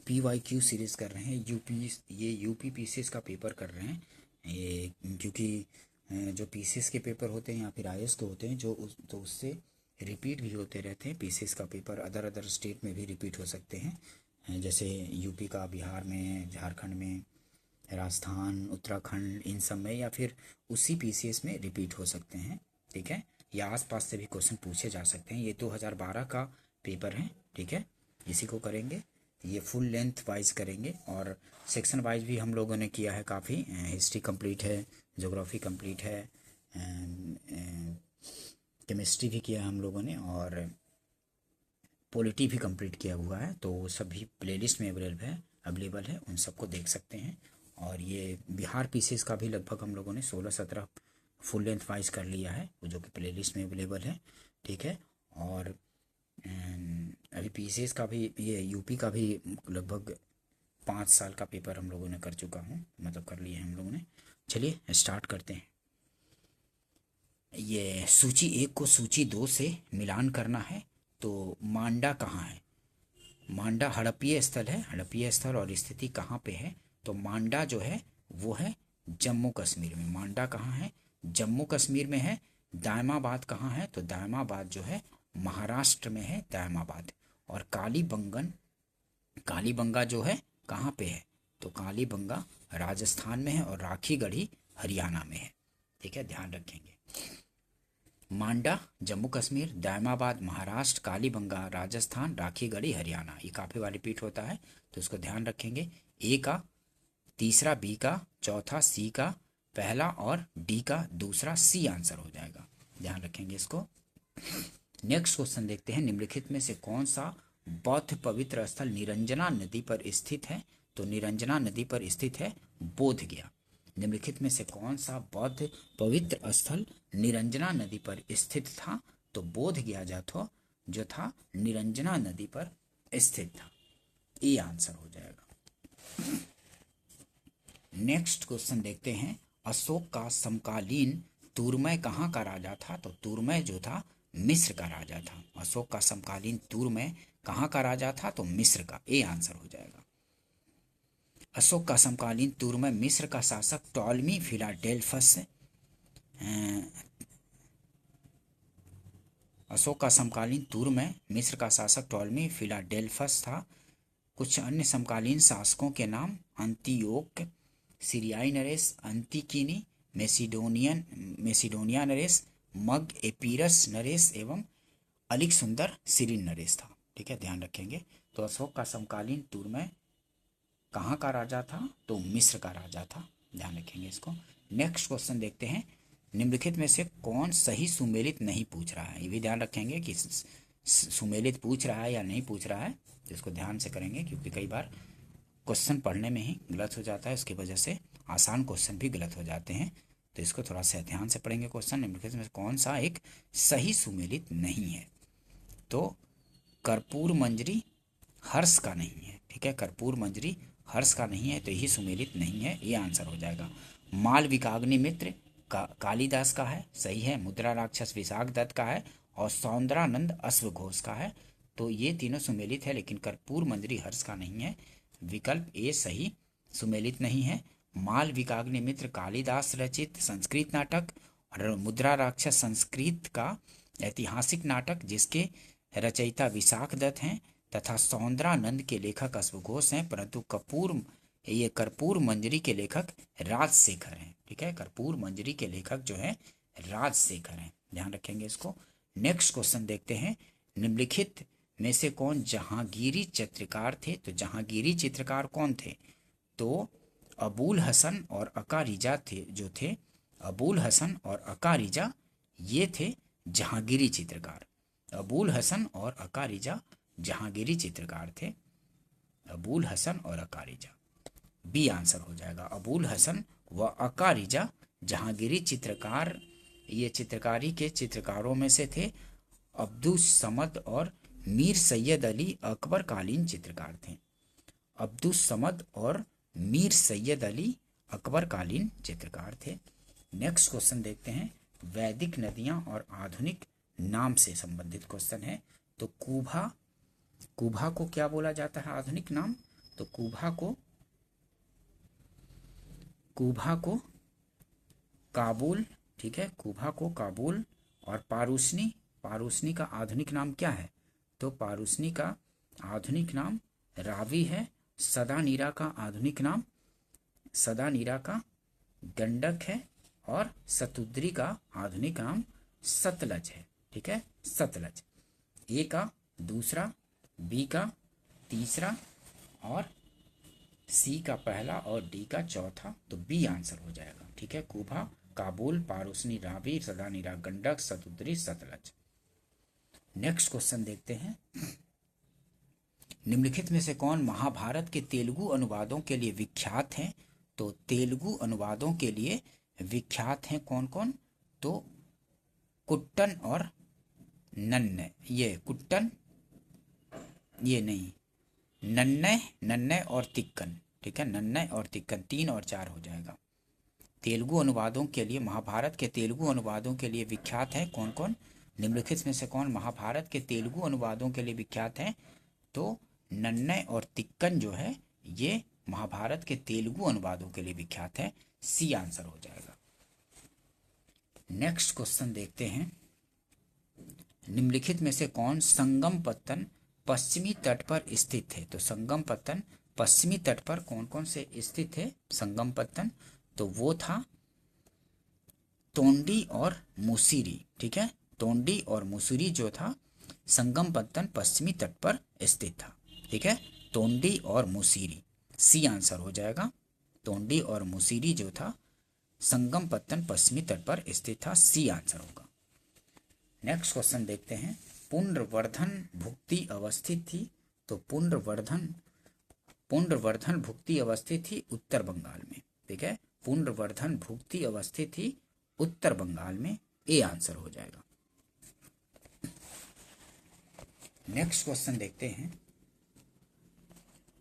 PYQ series कर रहे हैं। ये यूपी पीसीएस का पेपर कर रहे हैं ये, क्योंकि जो पीसीएस के पेपर होते हैं या फिर आईएएस के होते हैं तो उससे रिपीट भी होते रहते हैं। पीसीएस का पेपर अदर स्टेट में भी रिपीट हो सकते हैं, जैसे यूपी का बिहार में, झारखंड में, राजस्थान, उत्तराखंड, इन सब में, या फिर उसी पीसीएस में रिपीट हो सकते हैं। ठीक है, या आसपास से भी क्वेश्चन पूछे जा सकते हैं। ये 2012 का पेपर है। ठीक है, इसी को करेंगे, ये फुल लेंथ वाइज करेंगे और सेक्शन वाइज भी हम लोगों ने किया है काफ़ी। हिस्ट्री कंप्लीट है, ज्योग्राफी कंप्लीट है, केमिस्ट्री भी किया है हम लोगों ने, और पॉलिटी भी कंप्लीट किया हुआ है। तो वो सभी प्लेलिस्ट में अवेलेबल है, उन सबको देख सकते हैं। और ये बिहार पीसीएस का भी लगभग हम लोगों ने 16-17 फुल लेंथ वाइज कर लिया है, वो जो कि प्लेलिस्ट में अवेलेबल है। ठीक है, और अभी पीसीएस का भी, ये यूपी का भी लगभग 5 साल का पेपर हम लोगों ने कर चुका हूँ, मतलब कर लिए हैं हम लोगों ने। चलिए स्टार्ट करते हैं। ये सूची 1 को सूची 2 से मिलान करना है। तो मांडा कहाँ है? मांडा हड़प्पीय स्थल है। हड़प्पीय स्थल और स्थिति कहाँ पे है? तो मांडा जो है वो है जम्मू कश्मीर में। मांडा कहाँ है? जम्मू कश्मीर में है। दायमाबाद कहाँ है? तो दायमाबाद जो है महाराष्ट्र में है, दायमाबाद। और कालीबंगा जो है कहाँ पे है? तो कालीबंगा राजस्थान में है और राखीगढ़ी हरियाणा में है। ठीक है, ध्यान रखेंगे। मांडा जम्मू कश्मीर, दायमाबाद महाराष्ट्र, कालीबंगा राजस्थान, राखीगढ़ी हरियाणा। ये काफ़ी बार रिपीट होता है, तो इसको ध्यान रखेंगे। ए का, तीसरा बी का, चौथा सी का, पहला और डी का दूसरा, सी आंसर हो जाएगा। ध्यान रखेंगे इसको। नेक्स्ट क्वेश्चन देखते हैं। निम्नलिखित में से कौन सा बौद्ध पवित्र स्थल निरंजना नदी पर स्थित है? तो निरंजना नदी पर स्थित है बोध गया। निम्नलिखित में से कौन सा बौद्ध पवित्र स्थल निरंजना नदी पर स्थित था? तो बोध गया जो था निरंजना नदी पर स्थित था। ये आंसर हो जाएगा। नेक्स्ट क्वेश्चन देखते हैं। अशोक का समकालीन तूर्मय कहाँ का राजा था? तो तूर्मय जो था मिस्र का राजा था। अशोक का समकालीन तूर्मय कहाँ का राजा था? तो मिस्र का। ए आंसर हो जाएगा। अशोक का समकालीन तूर्मय मिस्र का शासक टॉलमी फिलाडेल्फस। अशोक का समकालीन तूर्मय मिस्र का शासक टॉलमी फिलाडेल्फस था। कुछ अन्य समकालीन शासकों के नाम अंतियोक, सीरियाई नरेश, अंतिकिनी, मेसिडोनिया नरेश, मग एपीरस नरेश एवं अलिक सुंदर सिरिन नरेश था। ठीक है, ध्यान रखेंगे। तो अशोक का समकालीन तूर्मय कहाँ का राजा था? तो मिस्र का राजा था। ध्यान रखेंगे इसको। नेक्स्ट क्वेश्चन देखते हैं। निम्नलिखित में से कौन सही सुमेलित नहीं पूछ रहा है? ये भी ध्यान रखेंगे कि सुमेलित पूछ रहा है या नहीं पूछ रहा है, तो इसको ध्यान से करेंगे, क्योंकि कई बार क्वेश्चन पढ़ने में ही गलत हो जाता है, उसकी वजह से आसान क्वेश्चन भी गलत हो जाते हैं। तो इसको थोड़ा सा ध्यान से पढ़ेंगे क्वेश्चन। निम्नलिखित में कौन सा एक सही सुमेलित नहीं है? तो कर्पूर मंजरी हर्ष का नहीं है। ठीक है, कर्पूर मंजरी हर्ष का नहीं है, तो यही सुमेलित नहीं है। ये आंसर हो जाएगा। मालविकाग्निमित्र कालिदास का है, सही है। मुद्रा राक्षस विशाख दत्त का है और सौंदरानंद अश्वघोष का है। तो ये तीनों सुमेलित है, लेकिन कर्पूर मंजरी हर्ष का नहीं है। विकल्प ए सही सुमेलित नहीं है। मालविकाग्निमित्र कालिदास रचित संस्कृत नाटक और मुद्रा राक्षस संस्कृत का ऐतिहासिक नाटक जिसके रचयिता विशाख दत्त हैं, तथा सौंदरानंद के लेखक अश्वघोष हैं, परंतु कर्पूर मंजरी के लेखक राजशेखर हैं। ठीक है, कर्पूर मंजरी के लेखक जो है राजशेखर हैं। ध्यान रखेंगे इसको। नेक्स्ट क्वेश्चन देखते हैं। निम्नलिखित में से कौन जहांगीरी चित्रकार थे? तो जहांगीरी चित्रकार कौन थे? तो अबुल हसन और अकारिजा थे अबुल हसन और अकारिजा, ये थे जहांगीरी चित्रकार। अबुल हसन और अकारिजा जहांगीरी चित्रकार थे। अबुल हसन और अकारिजा, बी आंसर हो जाएगा। अबुल हसन व अकारिजा जहांगीरी चित्रकार। ये चित्रकारी के चित्रकारों में से थे। अब्दुल समद और मीर सैयद अली अकबर कालीन चित्रकार थे। अब्दुल समद और मीर सैयद अली अकबर कालीन चित्रकार थे। नेक्स्ट क्वेश्चन देखते हैं। वैदिक नदियां और आधुनिक नाम से संबंधित क्वेश्चन है। तो कुभा को क्या बोला जाता है आधुनिक नाम? तो कुबा को काबुल, ठीक है, कुबा को काबुल। और पारूसनी का आधुनिक नाम क्या है? तो पारूसनी का आधुनिक नाम रावी है। सदानीरा का आधुनिक नाम गंडक है। और सतुद्री का आधुनिक नाम सतलज है। ठीक है, सतलज। ए का दूसरा, बी का तीसरा, और सी का पहला और डी का चौथा, तो बी आंसर हो जाएगा। ठीक है, कुबा, काबुल, पारूसनी, रावी, सदानीरा, गंडक, सतुद्री, सतलज। नेक्स्ट क्वेश्चन देखते हैं। निम्नलिखित में से कौन महाभारत के तेलुगु अनुवादों के लिए विख्यात हैं? तो तेलुगु अनुवादों के लिए विख्यात हैं कौन कौन? तो कुट्टन और नन्नय। ये कुट्टन, ये नहीं, नन्नय और तिक्कन। ठीक है, नन्नय और तिक्कन, 3 और 4 हो जाएगा। तेलुगु अनुवादों के लिए, महाभारत के तेलुगु अनुवादों के लिए विख्यात है कौन कौन? निम्नलिखित में से कौन महाभारत के तेलुगु अनुवादों के लिए विख्यात है? तो नन्नय और तिक्कन जो है ये महाभारत के तेलुगु अनुवादों के लिए विख्यात है। सी आंसर हो जाएगा। नेक्स्ट क्वेश्चन देखते हैं। निम्नलिखित में से कौन संगमपत्तन पश्चिमी तट पर स्थित है? तो संगमपत्तन पश्चिमी तट पर कौन कौन से स्थित है संगमपत्तन? तो वो था तोंडी और मुसिरी। ठीक है, तोंडी और मुसिरी जो था संगमपत्तन पश्चिमी तट पर स्थित था। ठीक है, तोंडी और मुसिरी, सी आंसर हो जाएगा। तोंडी और मुसिरी जो था संगमपत्तन पश्चिमी तट पर स्थित था। सी आंसर होगा। नेक्स्ट क्वेश्चन देखते हैं। पुंड्रवर्धन भुक्ति अवस्थित थी? तो पुंड्रवर्धन भुक्ति अवस्थित थी उत्तर बंगाल में। ठीक है, पुंड्रवर्धन भुक्ति अवस्थित थी उत्तर बंगाल में। ए आंसर हो जाएगा। नेक्स्ट क्वेश्चन देखते हैं।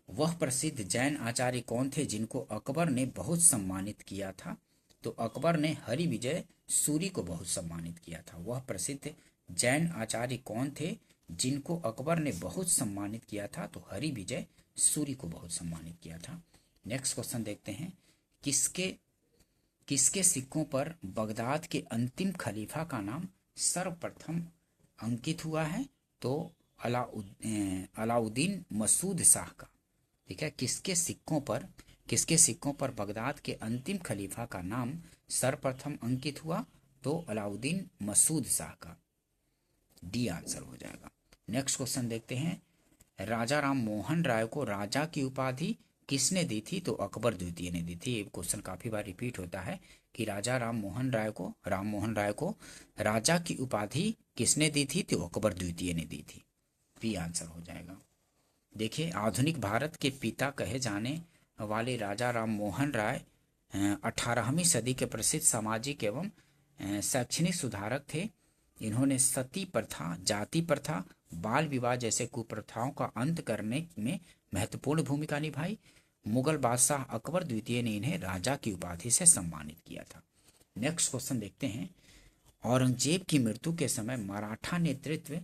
वह प्रसिद्ध जैन आचार्य कौन थे जिनको अकबर ने बहुत सम्मानित किया था? तो अकबर ने हरिविजय सूरी को बहुत सम्मानित किया था। वह प्रसिद्ध जैन आचार्य कौन थे जिनको अकबर ने बहुत सम्मानित किया था? तो हरिविजय सूरी को बहुत सम्मानित किया था। नेक्स्ट क्वेश्चन देखते हैं। किसके सिक्कों पर बगदाद के अंतिम खलीफा का नाम सर्वप्रथम अंकित हुआ है? तो अलाउद्दीन मसूद शाह का। ठीक है, किसके सिक्कों पर बगदाद के अंतिम खलीफा का नाम सर्वप्रथम अंकित हुआ? तो अलाउद्दीन मसूद शाह का। डी आंसर हो जाएगा। नेक्स्ट क्वेश्चन देखते हैं। राजा राम मोहन राय को राजा की उपाधि किसने दी थी? तो अकबर द्वितीय ने दी थी। ये क्वेश्चन काफी बार रिपीट होता है कि राजा राम मोहन राय को राजा की उपाधि किसने दी थी? तो अकबर द्वितीय ने दी थी। बी आंसर हो जाएगा। देखिए, आधुनिक भारत के पिता कहे जाने वाले राजा राम मोहन राय 18वीं सदी के प्रसिद्ध सामाजिक एवं शैक्षणिक सुधारक थे। इन्होंने सती प्रथा, जाति प्रथा, बाल विवाह जैसे कुप्रथाओं का अंत करने में महत्वपूर्ण भूमिका निभाई। मुगल बादशाह अकबर द्वितीय ने इन्हें राजा की उपाधि से सम्मानित किया था। नेक्स्ट क्वेश्चन देखते हैं। औरंगजेब की मृत्यु के समय मराठा नेतृत्व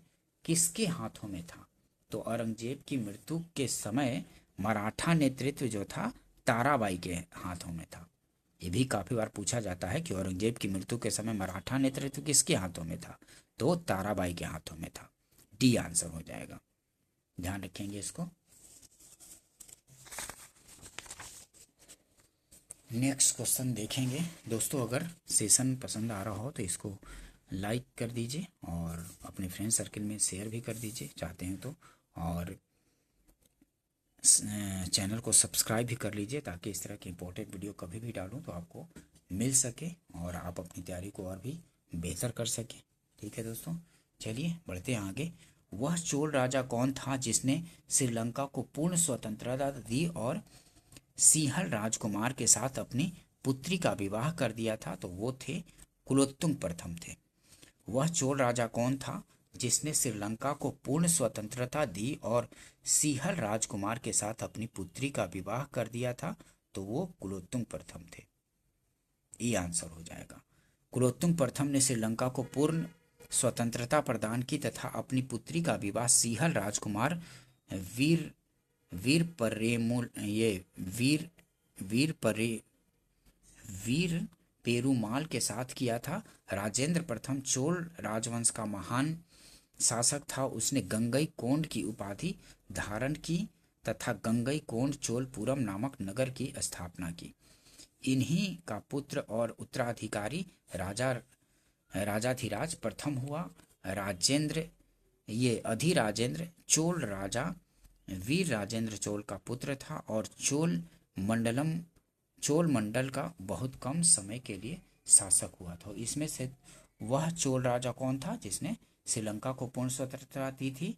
किसके हाथों में था? तो औरंगजेब की मृत्यु के समय मराठा नेतृत्व जो था ताराबाई के हाथों में था। ये भी काफी बार पूछा जाता है कि औरंगजेब की मृत्यु के समय मराठा नेतृत्व किसके हाथों में था? तो ताराबाई के हाथों में था। डी आंसर हो जाएगा। ध्यान रखेंगे इसको। नेक्स्ट क्वेश्चन देखेंगे। दोस्तों, अगर सेशन पसंद आ रहा हो तो इसको लाइक कर दीजिए और अपने फ्रेंड सर्किल में शेयर भी कर दीजिए चाहते हैं तो, और चैनल को सब्सक्राइब भी कर लीजिए ताकि इस तरह की इंपॉर्टेंट वीडियो कभी भी डालूं तो आपको मिल सके और आप अपनी तैयारी को और भी बेहतर कर सकें। ठीक है दोस्तों, चलिए बढ़ते हैं आगे। वह चोल राजा कौन था जिसने श्रीलंका को पूर्ण स्वतंत्रता दी और सिंहल राजकुमार के साथ अपनी पुत्री का विवाह कर दिया था? तो वो थे कुलोत्तुंग प्रथम थे। वह चोल राजा कौन था जिसने श्रीलंका को पूर्ण स्वतंत्रता दी और सिंहल राजकुमार के साथ अपनी पुत्री का विवाह कर दिया था? तो वो कुलोत्तुंग प्रथम थे। ये आंसर हो जाएगा। कुलोत्तुंग प्रथम ने श्रीलंका को पूर्ण स्वतंत्रता प्रदान की तथा अपनी पुत्री का विवाह सिंहल राजकुमार वीर वीर परेमुल ये वीर वीर परे वीर पेरुमाल के साथ किया था। राजेंद्र प्रथम चोल राजवंश का महान शासक था। उसने गंगईकोंड की उपाधि धारण की तथा गंगईकोंड चोलपुरम नामक नगर की स्थापना की। इन्हीं का पुत्र और उत्तराधिकारी राजाधिराज प्रथम हुआ। राजेंद्र ये अधिराजेंद्र चोल राजा वीर राजेंद्र चोल का पुत्र था और चोल मंडल का बहुत कम समय के लिए शासक हुआ था। इसमें से वह चोल राजा कौन था जिसने श्रीलंका को पूर्ण स्वतंत्रता दी थी?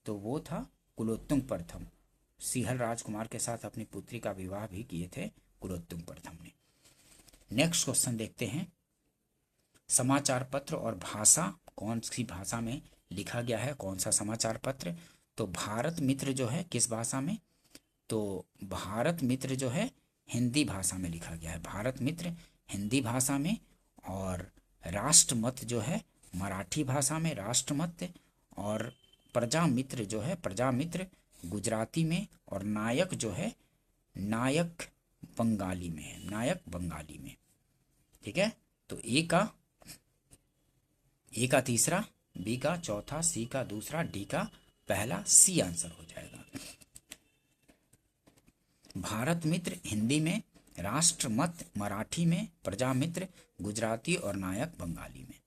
तो वो था कुलोत्तुंग प्रथम। सिंहल राजकुमार के साथ अपनी पुत्री का विवाह भी किए थे कुलोत्तुंग प्रथम ने। नेक्स्ट क्वेश्चन देखते हैं, समाचार पत्र और भाषा कौन सी भाषा में लिखा गया है? कौन सा समाचार पत्र? तो भारत मित्र जो है किस भाषा में? तो भारत मित्र जो है हिंदी भाषा में लिखा गया है। भारत मित्र हिंदी भाषा में, और राष्ट्रमत जो है मराठी भाषा में राष्ट्रमत, और प्रजामित्र जो है प्रजामित्र गुजराती में, और नायक जो है नायक बंगाली में है, नायक बंगाली में। ठीक है, तो ए का तीसरा, बी का चौथा, सी का दूसरा, डी का पहला, सी आंसर हो जाएगा। भारत मित्र हिंदी में, राष्ट्रमत मराठी में, प्रजामित्र गुजराती और नायक बंगाली में।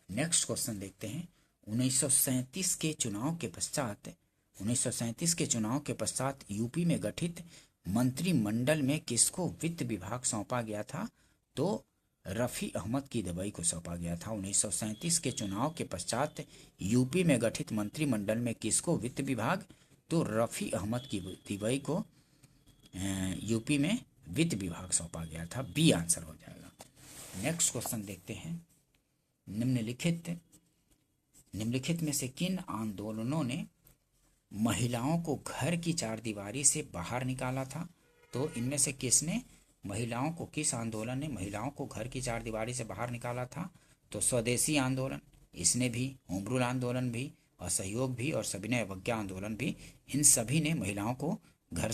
नेक्स्ट क्वेश्चन देखते हैं, 1937 के चुनाव के पश्चात यूपी में गठित मंत्रिमंडल में किसको वित्त विभाग सौंपा गया था? तो रफ़ी अहमद की दवाई को सौंपा गया था। 1937 के चुनाव के पश्चात यूपी में गठित मंत्रिमंडल में किसको वित्त विभाग? तो रफ़ी अहमद की दवाई को यूपी में वित्त विभाग सौंपा गया था। बी आंसर हो जाएगा। नेक्स्ट क्वेश्चन देखते हैं, निम्नलिखित में से किन आंदोलनों ने महिलाओं को घर की चारदीवारी से बाहर निकाला था? तो इनमें से किसने किस आंदोलन ने महिलाओं को घर की चारदीवारी से बाहर निकाला था? तो स्वदेशी आंदोलन, इसने भी, होम रूल आंदोलन भी, असहयोग भी और सविनय अवज्ञा आंदोलन भी, इन सभी ने महिलाओं को घर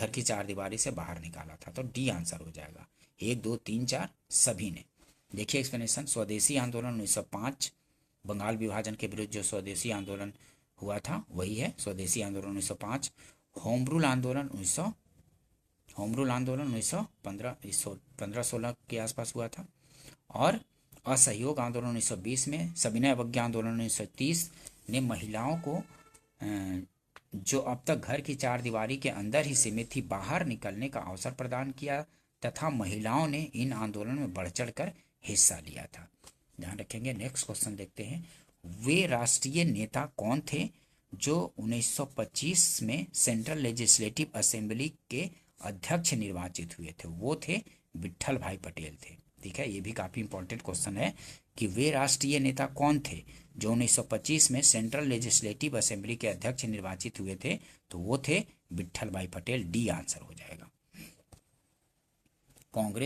की चारदीवारी से बाहर निकाला था। तो डी आंसर हो जाएगा। 1 2 3 4 सभी ने। देखिए एक्सप्लेनेशन, स्वदेशी आंदोलन 1905, बंगाल विभाजन के विरुद्ध जो स्वदेशी आंदोलन हुआ था वही है स्वदेशी आंदोलन 1905। होम रूल आंदोलन 1915-16 के आसपास हुआ था। और असहयोग आंदोलन 1920 में, सविनय अवज्ञा आंदोलन 1930 ने महिलाओं को जो अब तक घर की चारदीवारी के अंदर ही सीमित थी बाहर निकलने का अवसर प्रदान किया तथा महिलाओं ने इन आंदोलन में बढ़ चढ़ कर हिस्सा लिया था। ध्यान रखेंगे। नेक्स्ट क्वेश्चन देखते हैं, वे राष्ट्रीय नेता कौन थे जो 1925 में सेंट्रल लेजिस्लेटिव असेंबली के अध्यक्ष निर्वाचित हुए थे? वो थे विट्ठल भाई पटेल थे। ठीक है, ये भी काफ़ी इंपॉर्टेंट क्वेश्चन है कि वे राष्ट्रीय नेता कौन थे जो 1925 में सेंट्रल लेजिस्लेटिव असेंबली के अध्यक्ष निर्वाचित हुए थे? तो वो थे विट्ठल भाई पटेल। डी आंसर हो जाएगा। कांग्रेस